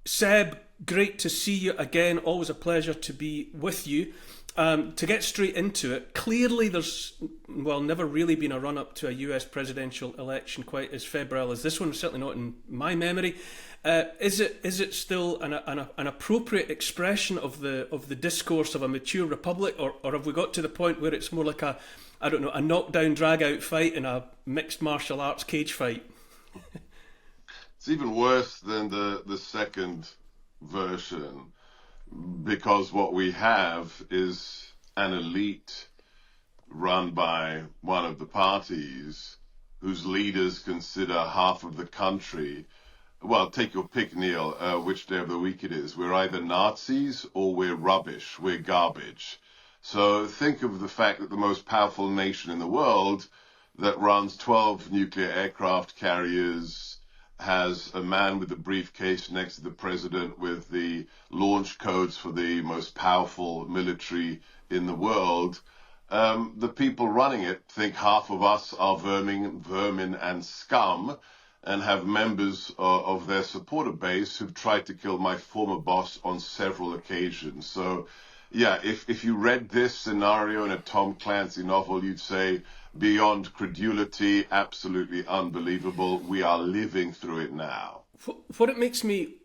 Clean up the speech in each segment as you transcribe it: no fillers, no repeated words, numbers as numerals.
Seb, great to see you again. Always a pleasure to be with you. To get straight into it, clearly there's, well, never really been a run up to a US presidential election quite as febrile as this one, certainly not in my memory. Is it still an appropriate expression of the discourse of a mature republic, or have we got to the point where it's more like a knockdown drag out fight in a mixed martial arts cage fight? It's even worse than the second version, because what we have is an elite run by one of the parties whose leaders consider half of the country, well, take your pick, Neil, which day of the week it is. We're either Nazis or we're rubbish, we're garbage. So think of the fact that the most powerful nation in the world that runs 12 nuclear aircraft carriers, has a man with a briefcase next to the president with the launch codes for the most powerful military in the world. The people running it think half of us are vermin and scum, and have members of their supporter base who've tried to kill my former boss on several occasions. So, yeah, if you read this scenario in a Tom Clancy novel, you'd say, beyond credulity, absolutely unbelievable. We are living through it now. What it makes me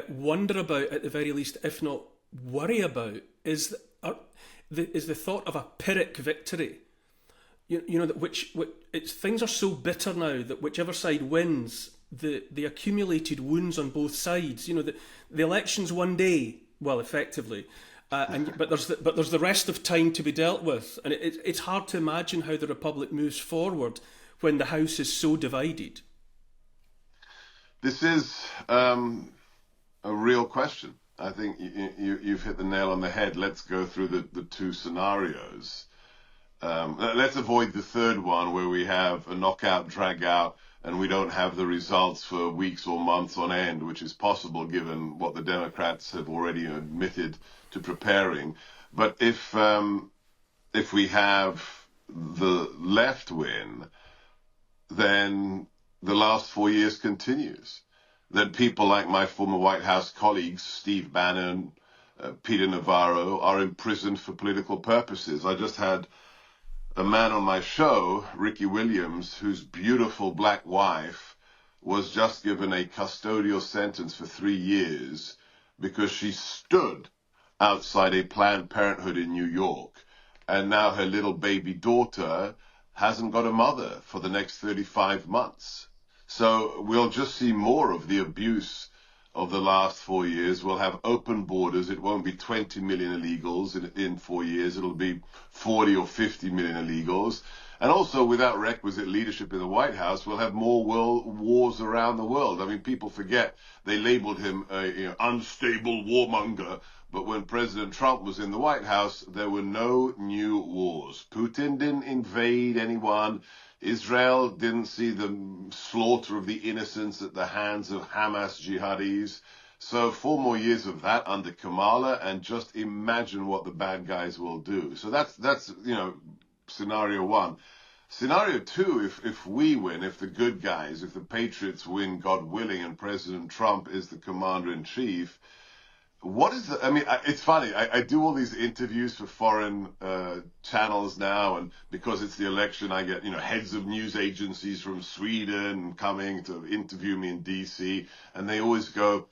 wonder about, at the very least, if not worry about, is the thought of a Pyrrhic victory. You know that things are so bitter now that whichever side wins, the accumulated wounds on both sides. You know the election's one day, well, effectively. But there's the rest of time to be dealt with, and it's hard to imagine how the Republic moves forward when the House is so divided. This is a real question. I think you've hit the nail on the head. Let's go through the two scenarios. Let's avoid the third one where we have a knockout, drag out, and we don't have the results for weeks or months on end, which is possible given what the Democrats have already admitted to preparing. But if we have the left win, then the last 4 years continues. Then people like my former White House colleagues, Steve Bannon, Peter Navarro, are imprisoned for political purposes. I just had a man on my show, Ricky Williams, whose beautiful black wife was just given a custodial sentence for 3 years because she stood outside a Planned Parenthood in New York. And now her little baby daughter hasn't got a mother for the next 35 months. So we'll just see more of the abuse of the last 4 years. We'll have open borders. It won't be 20 million illegals in 4 years. It'll be 40 or 50 million illegals. And also, without requisite leadership in the White House, we'll have more world wars around the world. I mean, people forget they labeled him a unstable warmonger. But when President Trump was in the White House, there were no new wars. Putin didn't invade anyone. Israel didn't see the slaughter of the innocents at the hands of Hamas jihadis. So 4 more years of that under Kamala, and just imagine what the bad guys will do. So that's scenario one. Scenario two, if we win, if the good guys, if the patriots win, God willing, and President Trump is the commander-in-chief, it's funny, I do all these interviews for foreign channels now, and because it's the election, I get, heads of news agencies from Sweden coming to interview me in DC, and they always go,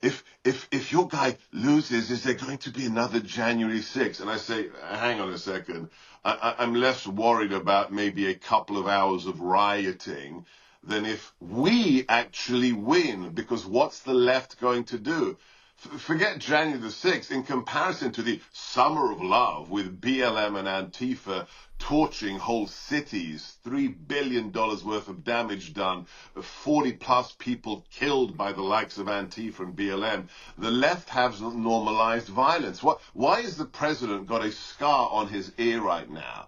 if your guy loses, is there going to be another January 6th? And I say, hang on a second, I'm less worried about maybe a couple of hours of rioting than if we actually win, because what's the left going to do? Forget January the 6th, in comparison to the summer of love with BLM and Antifa torching whole cities, $3 billion worth of damage done, 40 plus people killed by the likes of Antifa and BLM. The left has normalized violence. Why has the president got a scar on his ear right now?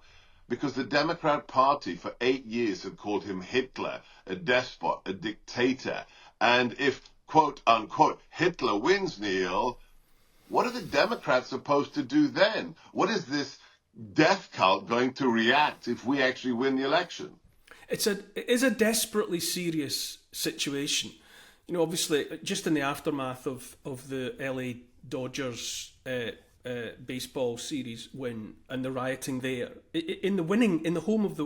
Because the Democrat Party for 8 years have called him Hitler, a despot, a dictator. And if quote unquote Hitler wins, Neil, what are the Democrats supposed to do then? What is this death cult going to react if we actually win the election? It is a desperately serious situation. Obviously, just in the aftermath of the LA Dodgers baseball series win and the rioting there in the home of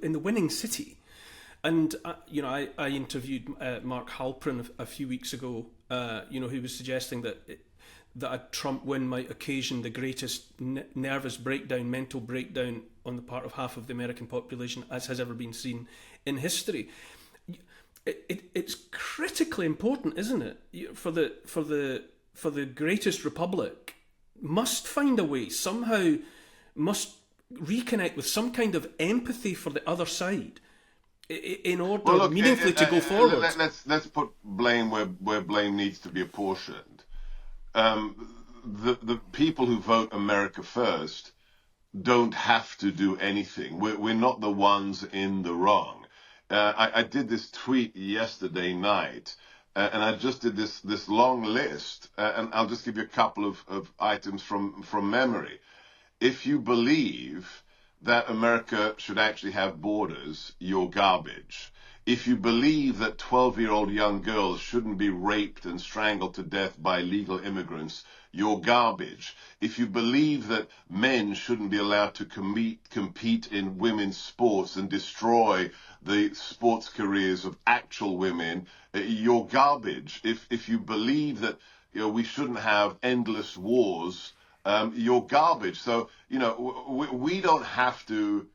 in the winning city, and I interviewed Mark Halperin a few weeks ago. Who was suggesting that a Trump win might occasion the greatest nervous breakdown, mental breakdown on the part of half of the American population as has ever been seen in history. It's critically important, isn't it, for the greatest republic must find a way, somehow must reconnect with some kind of empathy for the other side in order meaningfully to go forward. Let's put blame where blame needs to be apportioned. The people who vote America first don't have to do anything. We're not the ones in the wrong. I did this tweet yesterday night, and I just did this long list, and I'll just give you a couple of items from memory. If you believe that America should actually have borders, you're garbage. If you believe that 12-year-old young girls shouldn't be raped and strangled to death by illegal immigrants, you're garbage. If you believe that men shouldn't be allowed to compete in women's sports and destroy the sports careers of actual women, you're garbage. If you believe that we shouldn't have endless wars, you're garbage. So we don't have to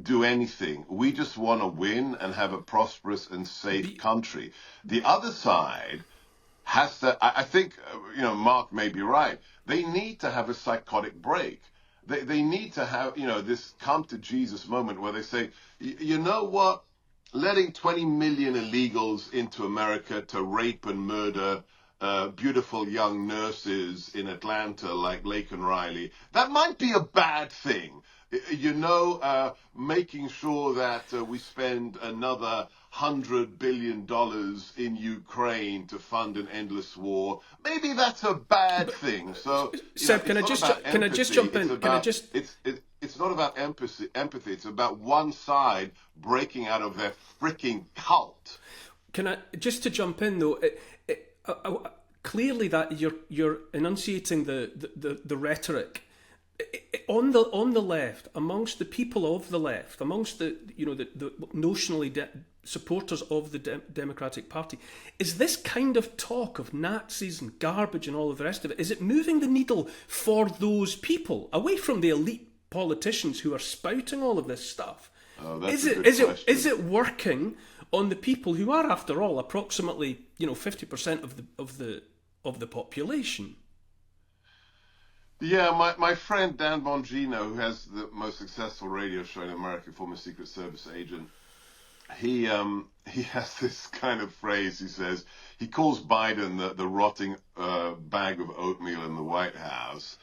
do anything. We just want to win and have a prosperous and safe country. The other side has to, I think, Mark may be right. They need to have a psychotic break. They need to have, this come to Jesus moment where they say, you know what? Letting 20 million illegals into America to rape and murder beautiful young nurses in Atlanta like Laken Riley, that might be a bad thing. Making sure that we spend another $100 billion in Ukraine to fund an endless war, maybe that's a bad thing. So, Seb, can I just jump in? It's not about empathy. It's about one side breaking out of their freaking cult. Can I just to jump in though? Clearly, that you're enunciating the rhetoric. On the left, amongst the people of the left, amongst the notionally supporters of the Democratic Party, is this kind of talk of Nazis and garbage and all of the rest of it, is it moving the needle for those people away from the elite politicians who are spouting all of this stuff? Is it working on the people who are, after all, approximately 50% of the population? Yeah, my friend Dan Bongino, who has the most successful radio show in America, former Secret Service agent, he has this kind of phrase. He says he calls Biden the rotting bag of oatmeal in the White House,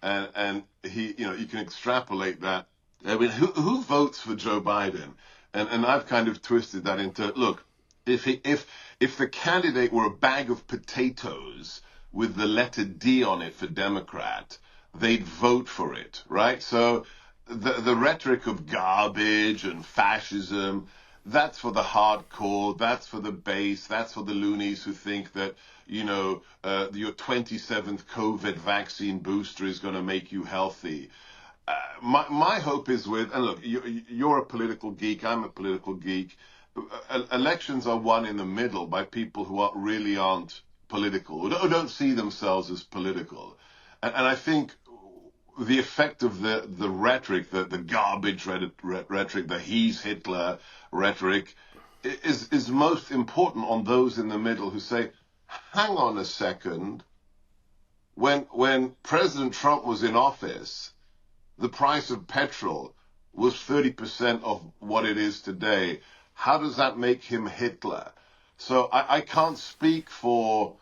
and he you can extrapolate that. I mean, who votes for Joe Biden? And I've kind of twisted that into, look, if the candidate were a bag of potatoes with the letter D on it for Democrat, they'd vote for it, right? So the rhetoric of garbage and fascism, that's for the hardcore, that's for the base, that's for the loonies who think that, your 27th COVID vaccine booster is going to make you healthy. My hope is and look, you're a political geek, I'm a political geek. Elections are won in the middle by people who really aren't political, who don't see themselves as political. And I think the effect of the rhetoric, the garbage rhetoric, the he's Hitler rhetoric, is most important on those in the middle who say, hang on a second, when President Trump was in office, the price of petrol was 30% of what it is today. How does that make him Hitler? So I can't speak for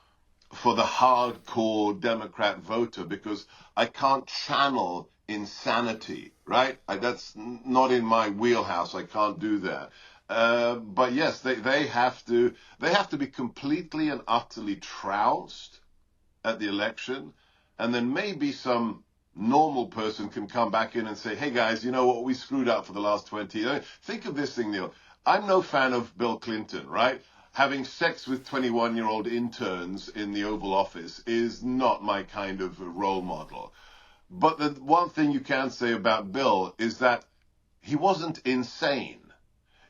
the hardcore Democrat voter because I can't channel insanity, right? That's not in my wheelhouse. I can't do that. But yes, they have to be completely and utterly trounced at the election, and then maybe some normal person can come back in and say, hey guys, you know what, we screwed up for the last 20 years. Think of this thing, Neil. I'm no fan of Bill Clinton, right? having sex with 21-year-old interns in the Oval Office is not my kind of role model. But the one thing you can say about Bill is that he wasn't insane.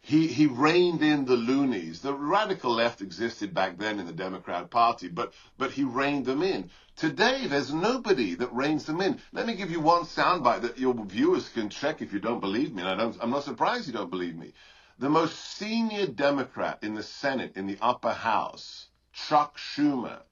He reined in the loonies. The radical left existed back then in the Democrat Party, but he reined them in. Today, there's nobody that reins them in. Let me give you one soundbite that your viewers can check if you don't believe me, and I'm not surprised you don't believe me. The most senior Democrat in the Senate, in the upper house, Chuck Schumer,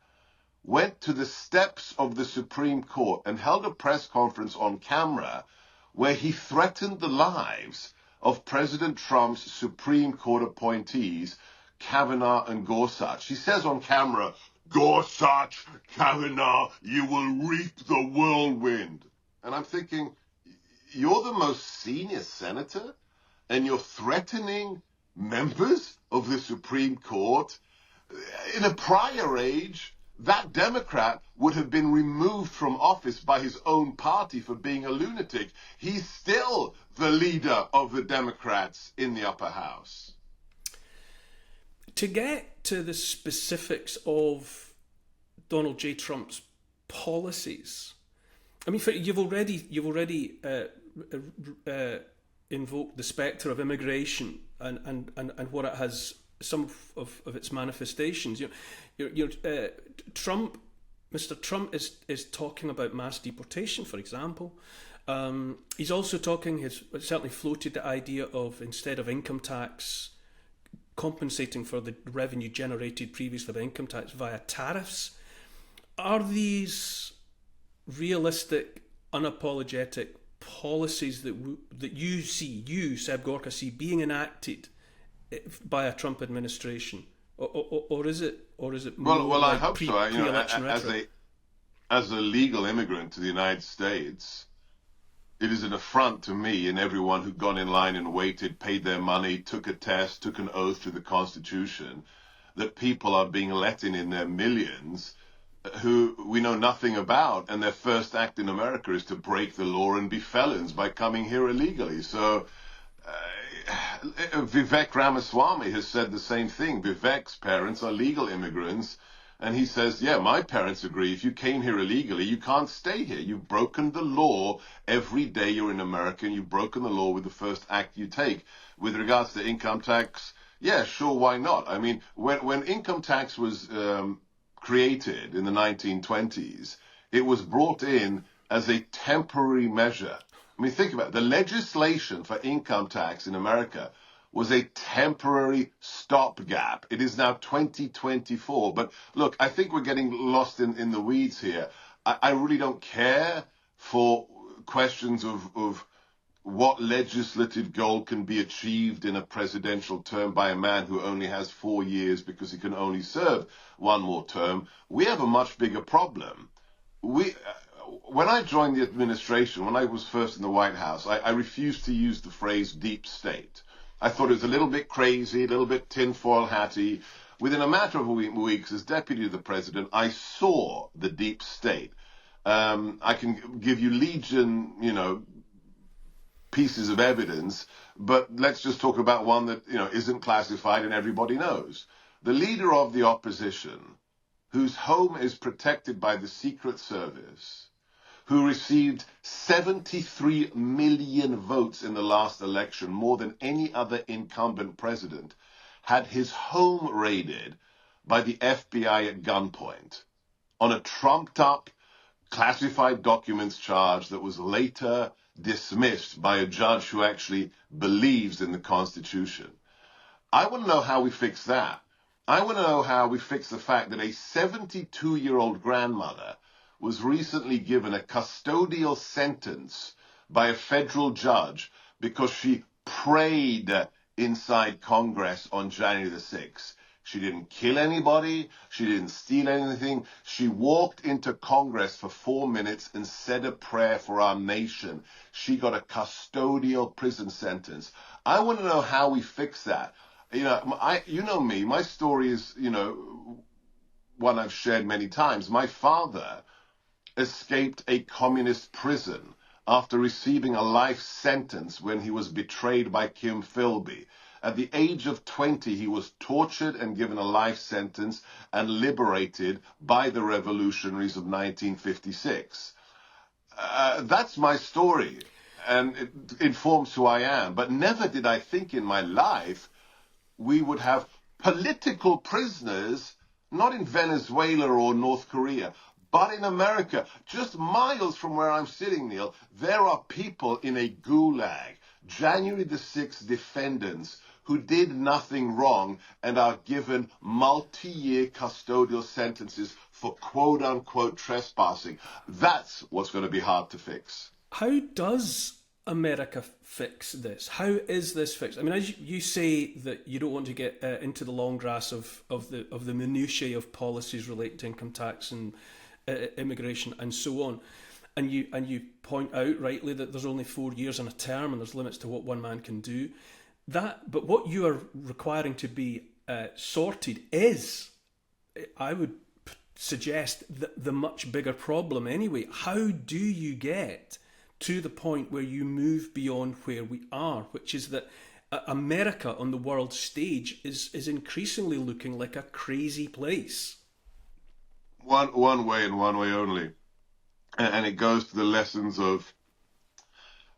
went to the steps of the Supreme Court and held a press conference on camera where he threatened the lives of President Trump's Supreme Court appointees, Kavanaugh and Gorsuch. He says on camera, "Gorsuch, Kavanaugh, you will reap the whirlwind." And I'm thinking, you're the most senior senator and you're threatening members of the Supreme Court? In a prior age, that Democrat would have been removed from office by his own party for being a lunatic. He's still the leader of the Democrats in the upper house. To get to the specifics of Donald J. Trump's policies, I mean, you've already invoked the spectre of immigration and what it has, some of its manifestations. Mr. Trump is talking about mass deportation, for example. He's also has certainly floated the idea of, instead of income tax, compensating for the revenue generated previously by income tax via tariffs. Are these realistic, unapologetic policies that you, Seb Gorka, see being enacted by a Trump administration, or is it more well, like I hope so. pre-election rhetoric? As a legal immigrant to the United States, it is an affront to me and everyone who got in line and waited, paid their money, took a test, took an oath to the Constitution, that people are being let in their millions who we know nothing about, and their first act in America is to break the law and be felons by coming here illegally. So Vivek Ramaswamy has said the same thing. Vivek's parents are legal immigrants, and he says, yeah, my parents agree. If you came here illegally, you can't stay here. You've broken the law every day you're in America, and you've broken the law with the first act you take. With regards to income tax, yeah, sure, why not? I mean, when income tax was created in the 1920s, it was brought in as a temporary measure. I mean, think about it. The legislation for income tax in America was a temporary stopgap. It is now 2024. But look, I think we're getting lost in the weeds here. I really don't care for questions of what legislative goal can be achieved in a presidential term by a man who only has 4 years because he can only serve one more term. We have a much bigger problem. When I joined the administration, when I was first in the White House, I refused to use the phrase deep state. I thought it was a little bit crazy, a little bit tinfoil hatty. Within a matter of weeks, as deputy of the president, I saw the deep state. I can give you legion, pieces of evidence, but let's just talk about one that, isn't classified and everybody knows. The leader of the opposition, whose home is protected by the Secret Service, who received 73 million votes in the last election, more than any other incumbent president, had his home raided by the FBI at gunpoint on a trumped-up classified documents charge that was later dismissed by a judge who actually believes in the Constitution. I want to know how we fix that. I want to know how we fix the fact that a 72-year-old grandmother was recently given a custodial sentence by a federal judge because she prayed inside Congress on January the 6th. She didn't kill anybody. She didn't steal anything. She walked into Congress for 4 minutes and said a prayer for our nation. She got a custodial prison sentence. I want to know how we fix that. You know me. My story is, one I've shared many times. My father escaped a communist prison after receiving a life sentence when he was betrayed by Kim Philby. At the age of 20, he was tortured and given a life sentence and liberated by the revolutionaries of 1956. That's my story, and it informs who I am. But never did I think in my life we would have political prisoners, not in Venezuela or North Korea, but in America. Just miles from where I'm sitting, Neil, there are people in a gulag, January the 6th defendants, who did nothing wrong and are given multi-year custodial sentences for quote-unquote trespassing. That's what's going to be hard to fix. How does America fix this? How is this fixed? I mean, as you say that you don't want to get into the long grass of the minutiae of policies related to income tax and immigration and so on, and you point out rightly that there's only 4 years in a term and there's limits to what one man can do. But what you are requiring to be sorted is, I would suggest, the much bigger problem anyway. How do you get to the point where you move beyond where we are, which is that America on the world stage is increasingly looking like a crazy place? One way and one way only. And it goes to the lessons of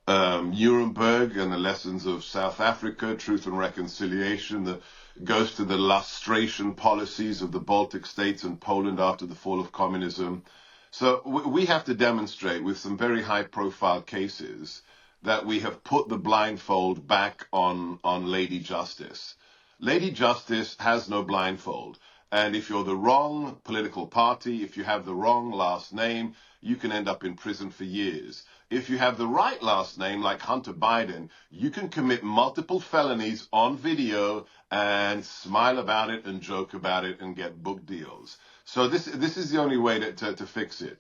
Nuremberg and the lessons of South Africa, truth and reconciliation, that goes to the lustration policies of the Baltic states and Poland after the fall of communism. So we have to demonstrate with some very high-profile cases that we have put the blindfold back on Lady Justice. Lady Justice has no blindfold. And if you're the wrong political party, if you have the wrong last name, you can end up in prison for years. If you have the right last name, like Hunter Biden, you can commit multiple felonies on video and smile about it and joke about it and get book deals. So this is the only way to fix it.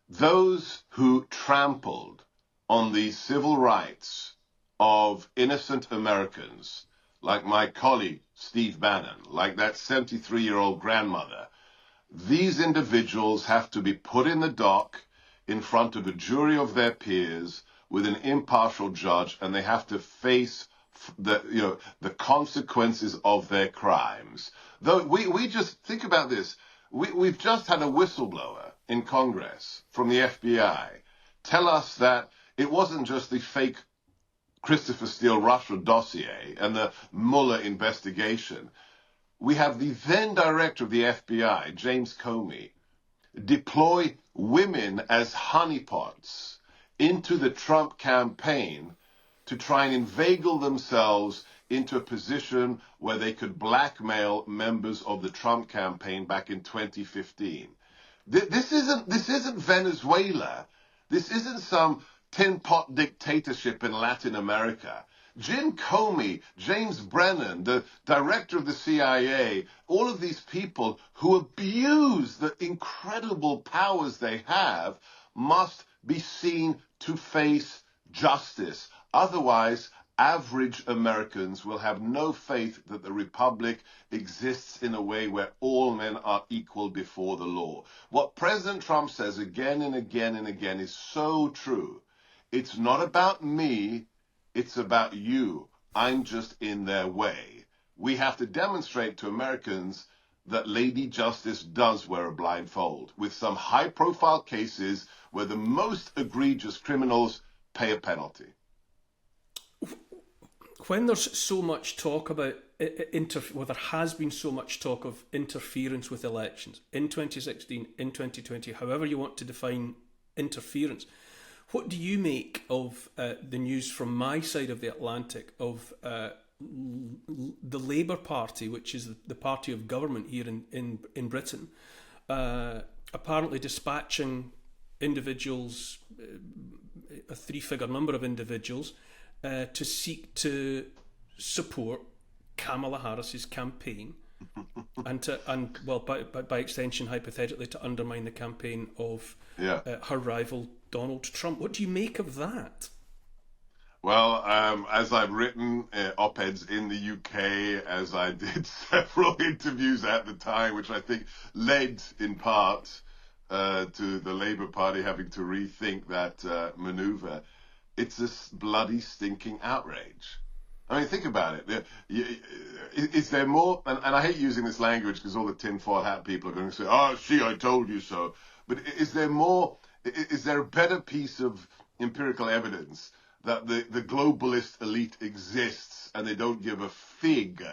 Those who trampled on the civil rights of innocent Americans, like my colleague Steve Bannon, like that 73-year-old grandmother, these individuals have to be put in the dock in front of a jury of their peers with an impartial judge, and they have to face the consequences of their crimes. Though we just think about this. We've just had a whistleblower in Congress from the FBI tell us that it wasn't just the fake Christopher Steele Russia dossier and the Mueller investigation. We have the then director of the FBI, James Comey, deploy women as honeypots into the Trump campaign to try and inveigle themselves into a position where they could blackmail members of the Trump campaign back in 2015. This isn't Venezuela. This isn't some tin-pot dictatorship in Latin America. Jim Comey, James Brennan, the director of the CIA, all of these people who abuse the incredible powers they have must be seen to face justice. Otherwise, average Americans will have no faith that the Republic exists in a way where all men are equal before the law. What President Trump says again and again and again is so true. It's not about me. It's about you. I'm just in their way. We have to demonstrate to Americans that Lady Justice does wear a blindfold, with some high-profile cases where the most egregious criminals pay a penalty. When there's so much talk about, well, there has been so much talk of interference with elections in 2016, in 2020, however you want to define interference, what do you make of the news from my side of the Atlantic of the Labour Party, which is the party of government here in Britain, apparently dispatching individuals, a three-figure number of individuals, to seek to support Kamala Harris's campaign and by extension, hypothetically, to undermine the campaign of her rival Donald Trump. What do you make of that? Well, as I've written op-eds in the UK, as I did several interviews at the time, which I think led in part to the Labour Party having to rethink that manoeuvre, it's a bloody stinking outrage. I mean, think about it. Is there more? And I hate using this language because all the tinfoil hat people are going to say, "Oh, see, I told you so." But is there more? Is there a better piece of empirical evidence that the globalist elite exists and they don't give a fig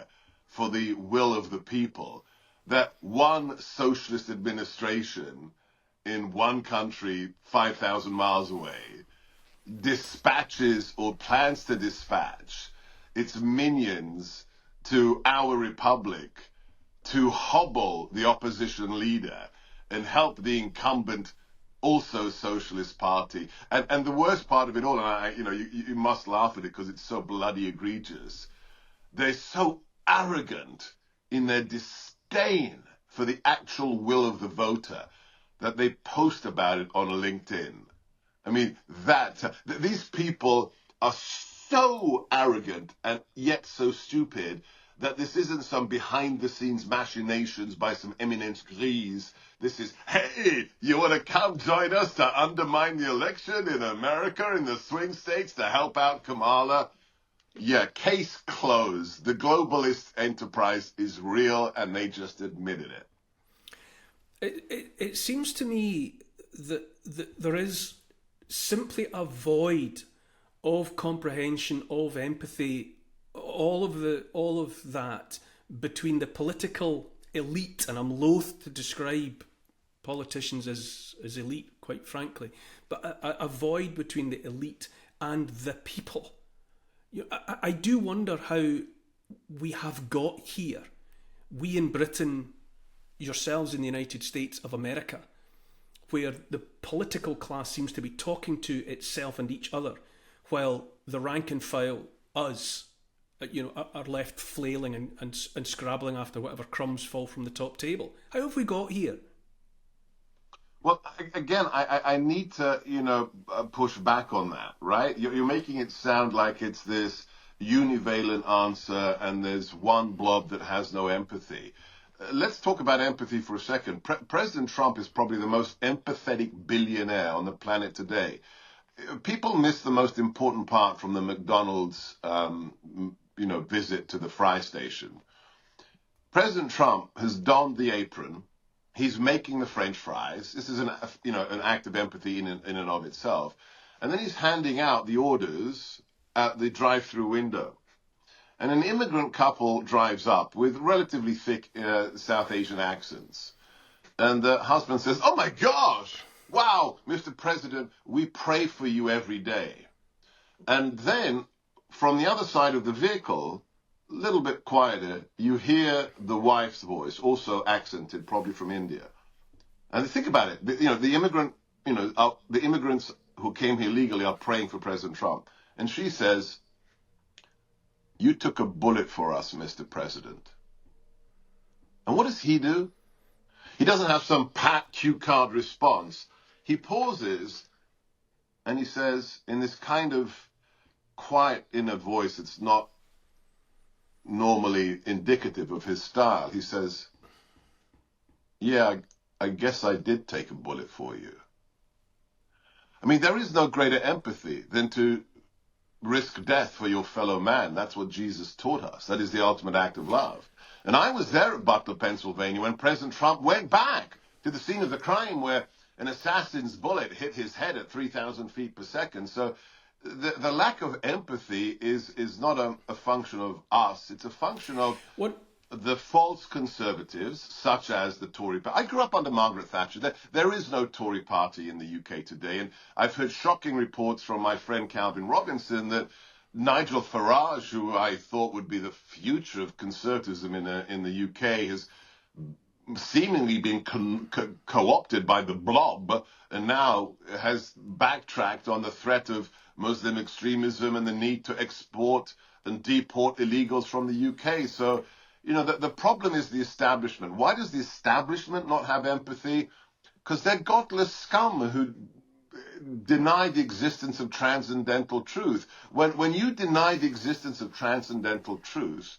for the will of the people? That one socialist administration in one country 5,000 miles away dispatches or plans to dispatch its minions to our republic to hobble the opposition leader and help the incumbent also socialist party. And the worst part of it all, and you must laugh at it because it's so bloody egregious. They're so arrogant in their disdain for the actual will of the voter that they post about it on LinkedIn. I mean, these people are so arrogant and yet so stupid that this isn't some behind-the-scenes machinations by some eminence grise. This is, hey, you want to come join us to undermine the election in America, in the swing states, to help out Kamala? Yeah, case closed. The globalist enterprise is real, and they just admitted it. It seems to me that there is simply a void of comprehension, of empathy, all of that between the political elite, and I'm loath to describe politicians as elite, quite frankly, but a void between the elite and the people. I do wonder how we have got here. We in Britain, yourselves in the United States of America, where the political class seems to be talking to itself and each other, while the rank and file, us, are left flailing and scrabbling after whatever crumbs fall from the top table. How have we got here? Well, again, I need to, push back on that, right? You're making it sound like it's this univalent answer and there's one blob that has no empathy. Let's talk about empathy for a second. President Trump is probably the most empathetic billionaire on the planet today. People miss the most important part from the McDonald's, visit to the fry station. President Trump has donned the apron. He's making the French fries. This is an act of empathy in and of itself. And then he's handing out the orders at the drive-through window. And an immigrant couple drives up with relatively thick South Asian accents. And the husband says, "Oh my gosh, wow, Mr. President, we pray for you every day." And then from the other side of the vehicle, a little bit quieter, you hear the wife's voice, also accented, probably from India. And think about it, the immigrants who came here legally are praying for President Trump. And she says, "You took a bullet for us, Mr. President." And what does he do? He doesn't have some pat cue card response. He pauses and he says, in this kind of quiet inner voice, it's not normally indicative of his style. He says, "Yeah, I guess I did take a bullet for you." I mean, there is no greater empathy than to risk death for your fellow man. That's what Jesus taught us. That is the ultimate act of love. And I was there at Butler, Pennsylvania, when President Trump went back to the scene of the crime where an assassin's bullet hit his head at 3,000 feet per second. So the lack of empathy is not a function of us. It's a function of the false conservatives, such as the Tory party. I grew up under Margaret Thatcher. There is no Tory party in the UK today. And I've heard shocking reports from my friend Calvin Robinson that Nigel Farage, who I thought would be the future of conservatism in the UK, has seemingly been co-opted by the blob and now has backtracked on the threat of Muslim extremism and the need to export and deport illegals from the UK. So, the problem is the establishment. Why does the establishment not have empathy? Because they're godless scum who deny the existence of transcendental truth. When you deny the existence of transcendental truth,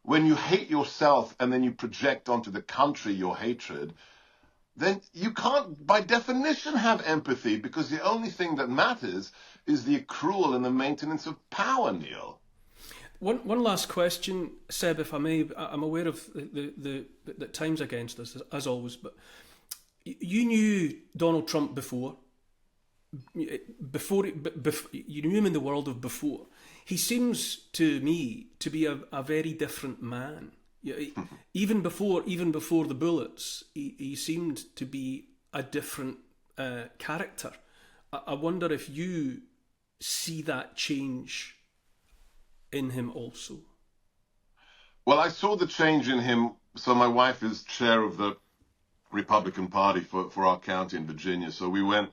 when you hate yourself and then you project onto the country your hatred, then you can't, by definition, have empathy, because the only thing that matters is the accrual and the maintenance of power, Neil. One last question, Seb, if I may. I'm aware of the time's against us, as always, but you knew Donald Trump before. You knew him in the world of before. He seems to me to be a very different man. Even before the bullets, he seemed to be a different character. I wonder if you see that change in him also. Well, I saw the change in him. So my wife is chair of the Republican Party for our county in Virginia. So we went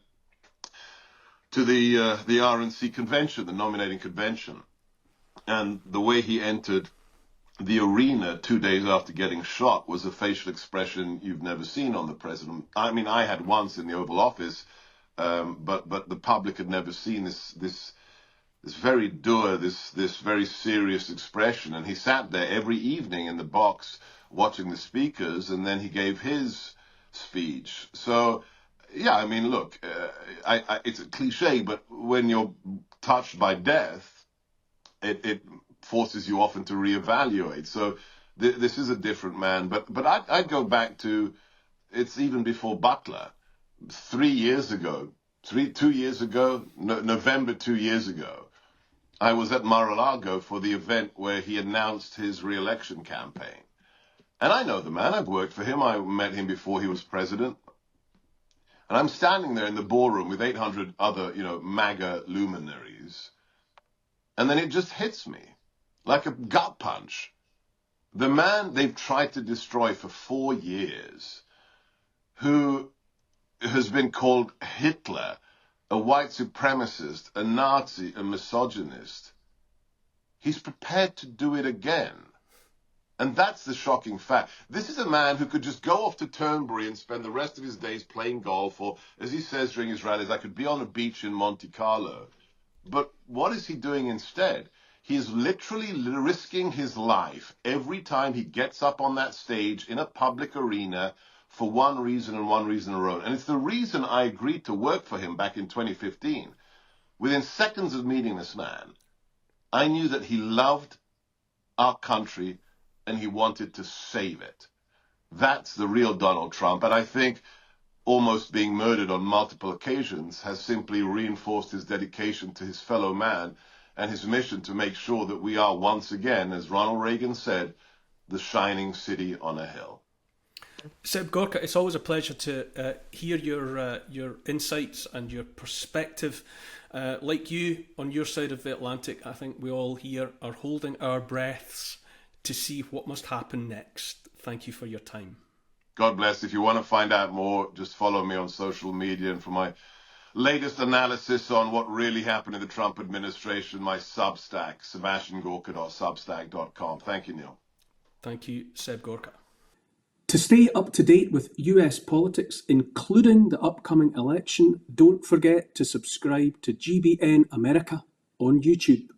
to the RNC convention, the nominating convention. And the way he entered the arena 2 days after getting shot was a facial expression you've never seen on the president. I mean, I had once in the Oval Office, but the public had never seen this very dour, this very serious expression. And he sat there every evening in the box watching the speakers, and then he gave his speech. So, yeah, I mean, look, it's a cliche, but when you're touched by death, it forces you often to reevaluate. So this is a different man. But I'd go back to, it's even before Butler. 2 years ago, November 2 years ago, I was at Mar-a-Lago for the event where he announced his re-election campaign. And I know the man. I've worked for him. I met him before he was president. And I'm standing there in the ballroom with 800 other, MAGA luminaries. And then it just hits me like a gut punch. The man they've tried to destroy for 4 years, who has been called Hitler, a white supremacist, a Nazi, a misogynist, he's prepared to do it again. And that's the shocking fact. This is a man who could just go off to Turnberry and spend the rest of his days playing golf, or, as he says during his rallies, I could be on a beach in Monte Carlo. But what is he doing instead? He's literally risking his life every time he gets up on that stage in a public arena for one reason and one reason alone. And it's the reason I agreed to work for him back in 2015. Within seconds of meeting this man, I knew that he loved our country and he wanted to save it. That's the real Donald Trump. And I think almost being murdered on multiple occasions has simply reinforced his dedication to his fellow man and his mission to make sure that we are once again, as Ronald Reagan said, the shining city on a hill. Seb Gorka, it's always a pleasure to hear your insights and your perspective. Like you, on your side of the Atlantic, I think we all here are holding our breaths to see what must happen next. Thank you for your time. God bless. If you want to find out more, just follow me on social media. And for my latest analysis on what really happened in the Trump administration, my Substack, sebastiangorka.substack.com. Thank you, Neil. Thank you, Seb Gorka. To stay up to date with US politics, including the upcoming election, don't forget to subscribe to GBN America on YouTube.